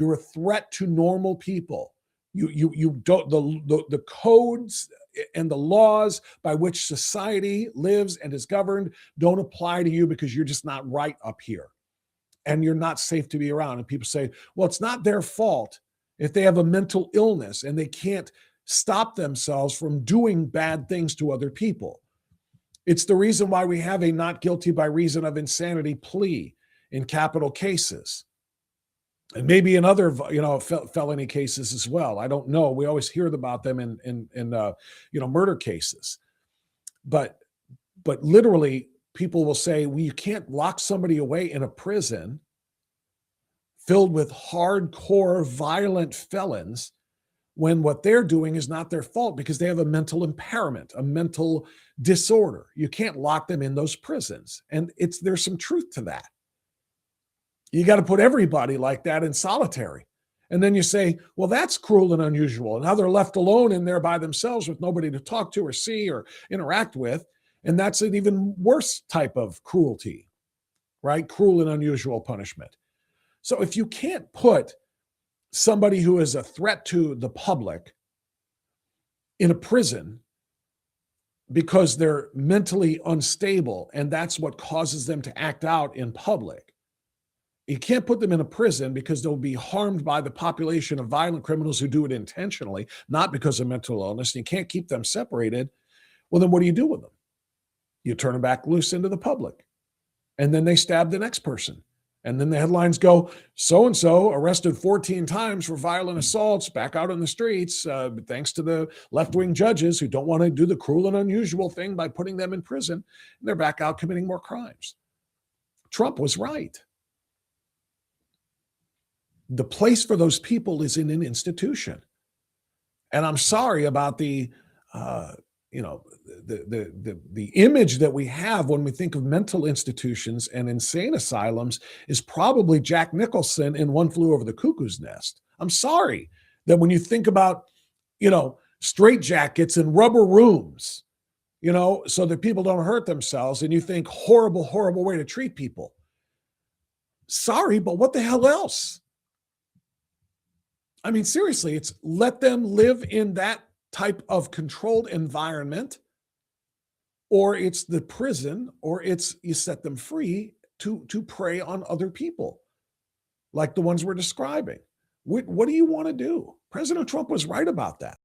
You're a threat to normal people. You don't, the codes and the laws by which society lives and is governed don't apply to you because you're just not right up here and you're not safe to be around. And people say, well, it's not their fault if they have a mental illness and they can't stop themselves from doing bad things to other people. It's the reason why we have a not guilty by reason of insanity plea in capital cases. And maybe in other, felony cases as well. I don't know. We always hear about them in murder cases. But literally, people will say, well, you can't lock somebody away in a prison filled with hardcore violent felons when what they're doing is not their fault because they have a mental impairment, a mental disorder. You can't lock them in those prisons. And there's some truth to that. You got to put everybody like that in solitary. And then you say, well, that's cruel and unusual. And how they're left alone in there by themselves with nobody to talk to or see or interact with. And that's an even worse type of cruelty, right? Cruel and unusual punishment. So if you can't put somebody who is a threat to the public in a prison because they're mentally unstable and that's what causes them to act out in public, you can't put them in a prison because they'll be harmed by the population of violent criminals who do it intentionally, not because of mental illness. And you can't keep them separated. Well, then what do you do with them? You turn them back loose into the public. And then they stab the next person. And then the headlines go, so-and-so arrested 14 times for violent assaults back out on the streets, thanks to the left-wing judges who don't want to do the cruel and unusual thing by putting them in prison. And they're back out committing more crimes. Trump was right. The place for those people is in an institution. And I'm sorry about the image that we have when we think of mental institutions and insane asylums is probably Jack Nicholson in One Flew Over the Cuckoo's Nest. I'm sorry that when you think about, straitjackets and rubber rooms, so that people don't hurt themselves, and you think horrible, horrible way to treat people. Sorry, but what the hell else? I mean, seriously, it's let them live in that type of controlled environment, or it's the prison, or it's you set them free to prey on other people like the ones we're describing. What do you want to do? President Trump was right about that.